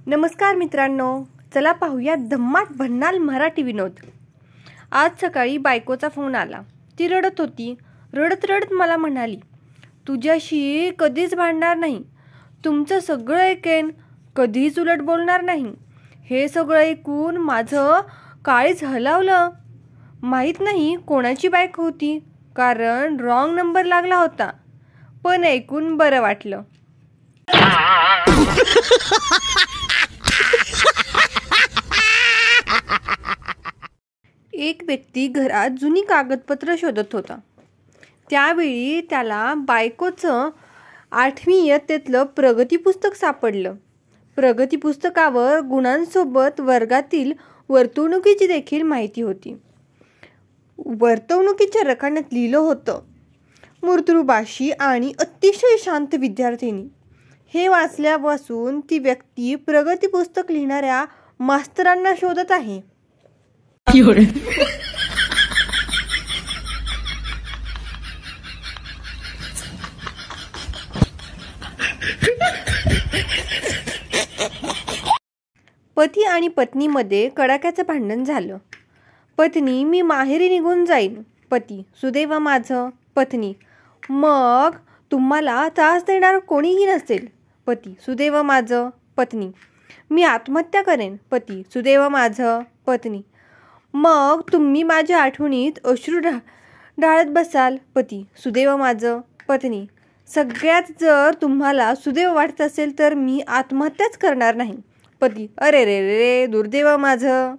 नमस्कार मित्रांनो, चला पाहूया धम्माट भन्नाट मराठी विनोद। आज सकाळी बायकोचा फोन आला। ती रडत होती। रडत रडत मला म्हणाली, तुझ्याशी कधीच भांडणार नाही, तुमचं सगळं ऐकेन, कधीच उलट बोलणार नाही। हे सगळं ऐकून माझं काळीज हलावलं। माहीत नाही कोणाची बायको होती, कारण रॉंग नंबर लागला होता, पण ऐकून बरं वाटलं। एक व्यक्ती घरात जुनी कागदपत्र शोधत होता। त्यावेळी त्याला बायकोचं 8वी इयत्तेतलं प्रगती पुस्तक सापडलं। प्रगती पुस्तकावर गुणांसोबत वर्गातील वर्तणुकीची देखील माहिती होती। वर्तणुकीच्या रकान्यात लिहिलं होतं, मृदुभाषी आणि अतिशय शांत विद्यार्थिनी। हे वाचल्यापासून ती व्यक्ती प्रगती पुस्तक लिहिणाऱ्या मास्तरांना शोधत आहे। पती आणि पत्नीमध्ये कडाक्याचं भांडण झालं। पत्नी, मी माहेरी निघून जाईन। पती, सुदैव माझं। पत्नी, मग तुम्हाला त्रास देणार कोणीही नसेल। पती, सुदैव माझं। पत्नी, मी आत्महत्या करेन। पती, सुदैव माझं। पत्नी, मग तुम्ही माझ्या आठवणीत अश्रू ढाळत बसाल। पती, सुदैव माझं। पत्नी, सगळ्यात जर तुम्हाला सुदैव वाटत असेल तर मी आत्महत्याच करणार नाही। पती, अरे रे रे, दुर्दैव माझं।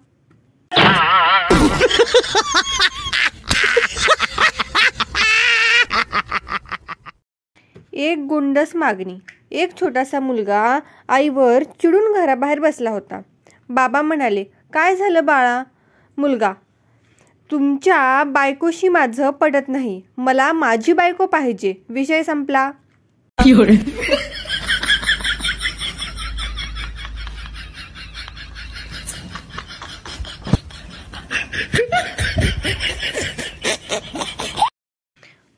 एक गोंडस मागणी। एक छोटासा मुलगा आईवर चिडून घराबाहेर बसला होता। बाबा म्हणाले, काय झालं बाळा? मुलगा, तुमच्या बायकोशी माझं पटत नाही, मला माझी बायको पाहिजे, विषय संपला।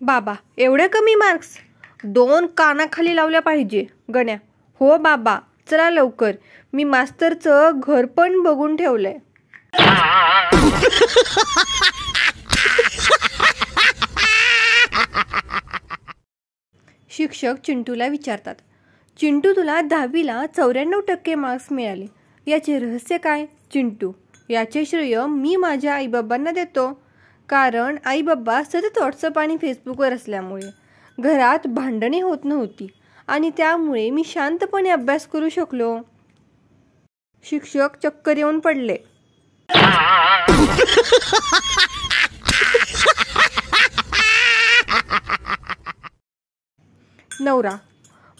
बाबा, एवढे कमी मार्क्स? 2 कानाखाली लावल्या पाहिजे। गण्या, हो बाबा, चला लवकर, मी मास्तरचं घर पण बघून ठेवलंय। शिक्षक चिंटूला विचारतात, चिंटू, तुला 10वीला 94% मार्क्स मिळाले, याचे रहस्य काय? चिंटू, याचे श्रेय मी माझ्या आईबाबांना देतो, कारण आईबाबा सतत व्हॉट्सअप आणि फेसबुकवर असल्यामुळे घरात भांडणे होत नव्हती आणि त्यामुळे मी शांतपणे अभ्यास करू शकलो। शिक्षक चक्कर येऊन पडले। नवरा,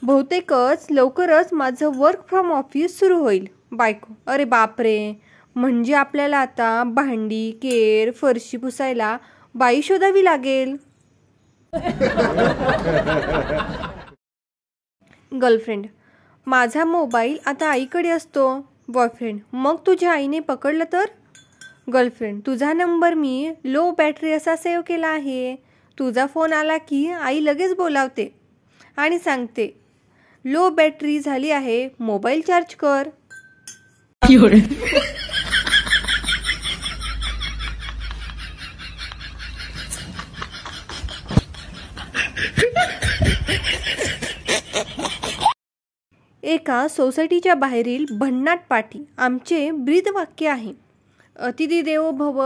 बहुतेकच लवकरच माझं वर्क फ्रॉम ऑफिस सुरू होईल। बायको, अरे बापरे, म्हणजे आपल्याला आता भांडी, केर, फरशी पुसायला बाई शोधावी लागेल। गर्लफ्रेंड, माझा मोबाईल आता आईकडे असतो। बॉयफ्रेंड, मग तुझ्या आईने पकडलं तर? गर्लफ्रेंड, तुझा नंबर मी लो बॅटरी असा सेव्ह केला आहे, तुझा फोन आला की आई लगेच बोलावते आणि सांगते, लो बॅटरी झाली आहे, मोबाईल चार्ज कर। एका सोसायटीच्या बाहेरील भन्नाट पाठी आमचे ब्रीदवाक्य आहे, अतिथी देवो भव,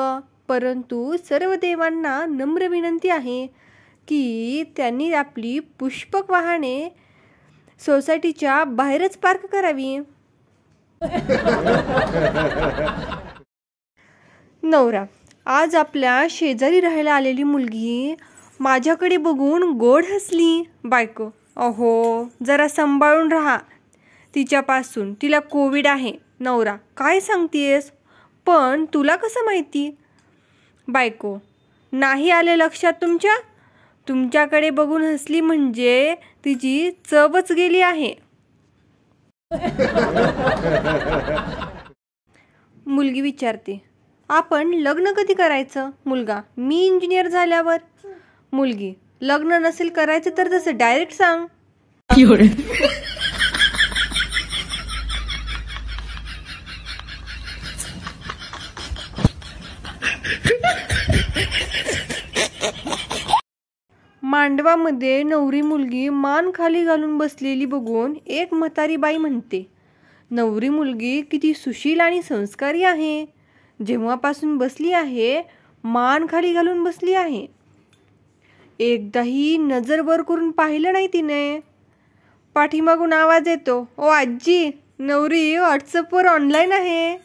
परंतु सर्व देवांना नम्र विनंती आहे की त्यांनी आपली पुष्पक वाहने सोसायटीच्या बाहेरच पार्क करावी। नवरा, आज आपल्या शेजारी राहायला आलेली मुलगी माझ्याकडे बघून गोड हसली। बायको, अहो, जरा सांभाळून राहा तिच्यापासून, तिला कोविड आहे। नवरा, काय सांगतेस? पण तुला कसं माहिती? बायको, नाही आले लक्षात तुमच्या? तुमच्याकडे बघून हसली म्हणजे तिची चवच गेली आहे। मुलगी विचारते, आपण लग्न कधी करायचं? मुलगा, मी इंजिनियर झाल्यावर। मुलगी, लग्न नसेल करायचं तर तसं डायरेक्ट सांग। मांडवामध्ये नवरी मुलगी मान खाली घालून बसलेली बघून एक म्हातारी बाई म्हणते, नवरी मुलगी किती सुशील आणि संस्कारी आहे. जेव्हापासून बसली आहे मान खाली घालून बसली आहे. एकदाही नजर वर करून पाहिलं नाही तिने. पाठीमागून आवाज येतो, ओ आजी, नवरी व्हॉट्सअपवर ऑनलाईन आहे.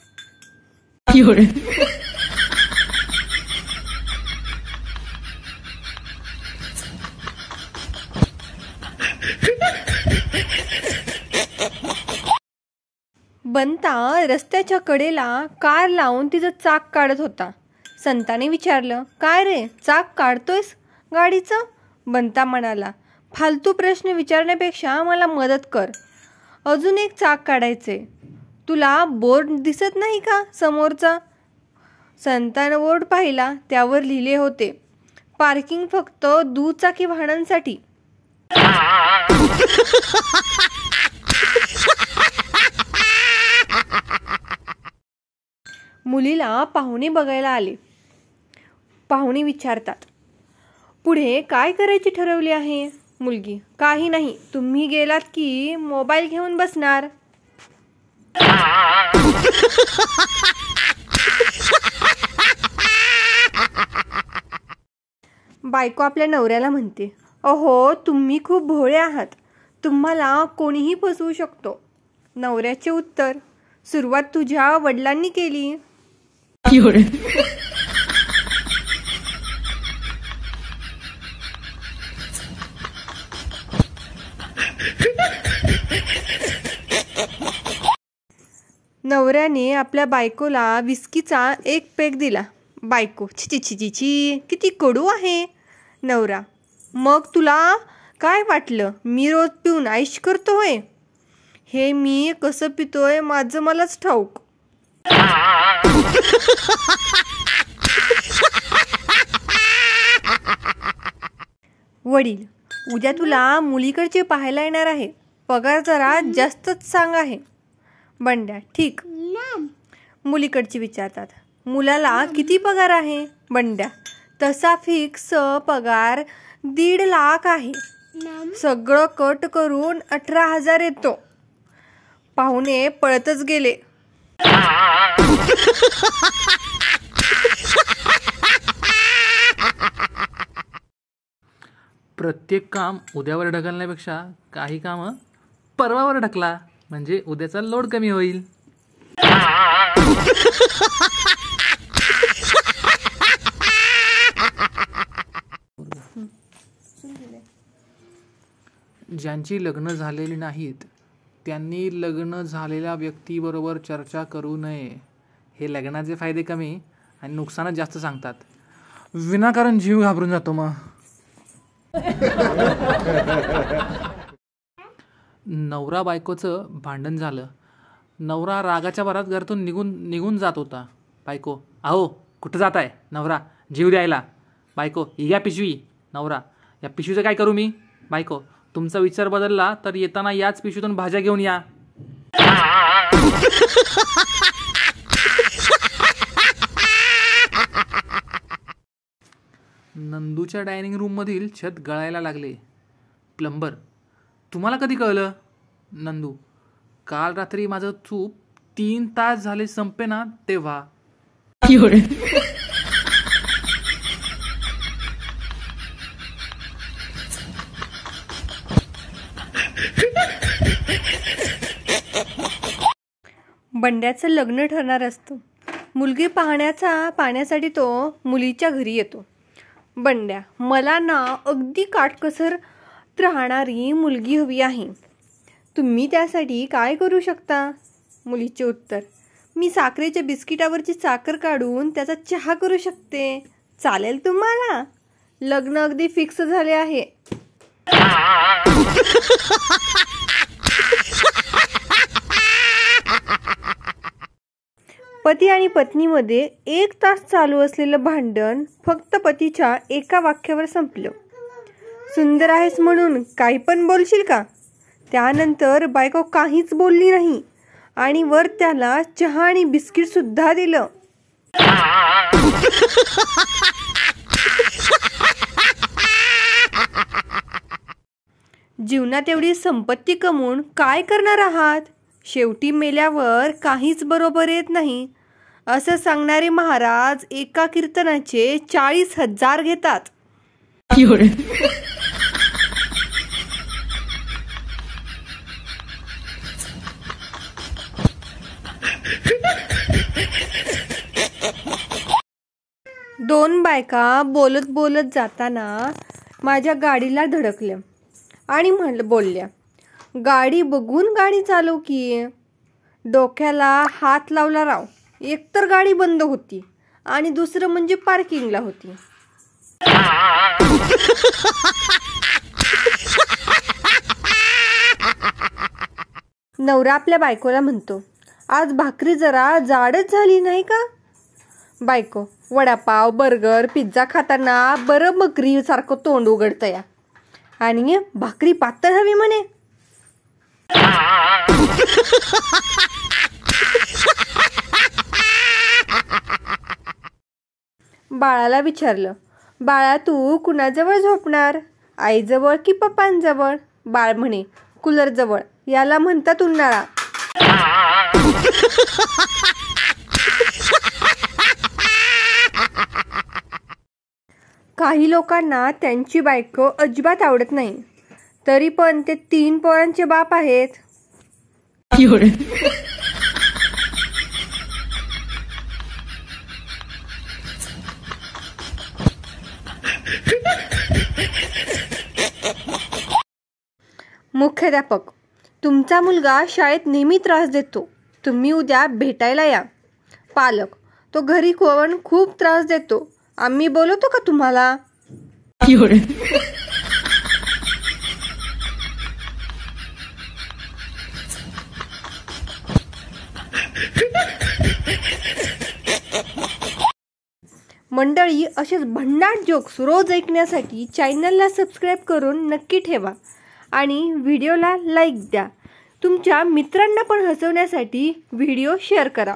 बंता रस्त्याच्या कडेला कार लावून तिचं चाक काढत होता. संताने विचारलं, काय रे, चाक काढतोयस गाडीचं? बंता म्हणाला, फालतू प्रश्न विचारण्यापेक्षा मला मदत कर. अजून एक चाक काढायचे. तुला बोर्ड दिसत नाही का समोरचा? संतानं बोर्ड पाहिला. त्यावर लिहिले होते, पार्किंग फक्त दुचाकी वाहनांसाठी. मुलीला पाहुणे बघायला आले. पाहुणे विचारतात, पुढे काय करायचे ठरवले आहे? मुलगी, काही नाही, तुम्ही गेलात की मोबाईल घेऊन बसणार. बायको आपल्या नवऱ्याला म्हणते, अहो तुम्ही खूप भोळे आहात, तुम्हाला कोणीही फसवू शकतो. नवऱ्याचे उत्तर, सुरुवात तुझ्या वडिलांनी केली. नवऱ्याने आपल्या बायकोला विस्कीचा एक पेग दिला. बायको, छी छी छी छी, किती कडू आहे. नवरा, मग तुला काय वाटलं मी रोज पिऊन ऐश करतोय? हे मी कसं पितोय माझं मलाच ठाऊक. वडील, उद्या तुला मुलीकडचे पाहायला येणार आहे, पगार जरा जास्तच सांग आहे. बंड्या, ठीक. मुलीकडची विचारतात, मुलाला किती पगार आहे? बंड्या, तसा फिक्स पगार 1.5 लाख आहे. सगळं कट करून 18,000 येतो. पाहुणे पळतच गेले. प्रत्येक काम उद्यावर ढकलण्यापेक्षा काही कामं परवावर ढकला, म्हणजे उद्याचा लोड कमी होईल. ज्यांची लग्न झालेली नाहीत त्यांनी लग्न झालेल्या व्यक्तीबरोबर चर्चा करू नये. हे लग्नाचे फायदे कमी आणि नुकसानच जास्त सांगतात. विनाकारण जीव घाबरून जातो. मग नवरा बायकोचं भांडण झालं. नवरा रागाच्या भरात घरातून निघून जात होता. बायको, अहो कुठं जात आहे? नवरा, जीव द्यायला. बायको, ही घ्या पिशवी. नवरा, या पिशवीचं काय करू मी? बायको, तुमचा विचार बदलला तर येताना याच पिशवीतून भाज्या घेऊन या. नंदूच्या डायनिंग रूममधील छत गळायला लागले. प्लंबर, तुम्हाला कधी कळलं? नंदू, काल रात्री माझं तूप 3 तास झाले संपे ना तेव्हा. बंड्याचं लग्न ठरणार असतं. मुलगी पाहण्यासाठी तो मुलीच्या घरी येतो. बंड्या, मला ना अगदी काटकसर राहणारी मुलगी हवी आहे. तुम्ही त्यासाठी काय करू शकता? मुलीचे उत्तर, मी साखरेच्या बिस्किटावरची साखर काढून त्याचा चहा करू शकते. चालेल तुम्हाला? लग्न अगदी फिक्स झाले आहे. पती आणि पत्नीमध्ये 1 तास चालू असलेलं भांडण फक्त पतीच्या एका वाक्यावर संपलं. सुंदर आहेस म्हणून काही पण बोलशील का? त्यानंतर बायको काहीच बोलली नाही आणि वर त्याला चहा आणि बिस्किट सुद्धा दिलं. जीवनात एवढी संपत्ती कमवून काय करणार आहात? शेवटी मेल्यावर काहीच बरोबर येत नाही असं सांगणारे महाराज एका कीर्तनाचे 40,000 घेतात. दोन बायका बोलत बोलत जाताना माझ्या गाडीला धडकल्या आणि बोलल्या, गाडी बघून गाडी चालव की. डोक्याला हात लावला राव. एकतर गाडी बंद होती आणि दुसरं म्हणजे पार्किंगला होती. नवरा आपल्या बायकोला म्हणतो, आज भाकरी जरा जाडच झाली नाही का? बायको, वडापाव बर्गर पिझ्झा खाताना बरं बकरी सारखं तोंड उघडतं या, आणि भाकरी पातळ हवी म्हणे. बाळाला विचारलं, बाळा तू कुणाजवळ झोपणार? आईजवळ की पप्पांजवळ? बाळ म्हणे, कूलर जवळ, याला म्हणतात उन्हाळा. काही लोकांना त्यांची बायको अजिबात आवडत नाही, तरी पण ते 3 पोरांचे बाप आहेत. मुख्याध्यापक, तुमचा मुलगा शाळेत नेहमी त्रास देतो, तुम्ही उद्या भेटायला या. पालक, तो घरी खूप त्रास देतो, आम्ही बोलवतो का तुम्हाला? मंडळी, असेच भन्नाट जोक्स रोज ऐकण्यासाठी चॅनलला सबस्क्राईब करून नक्की ठेवा आणि व्हिडिओला लाईक द्या. तुमच्या मित्रांना पण हसवण्यासाठी व्हिडिओ शेअर करा.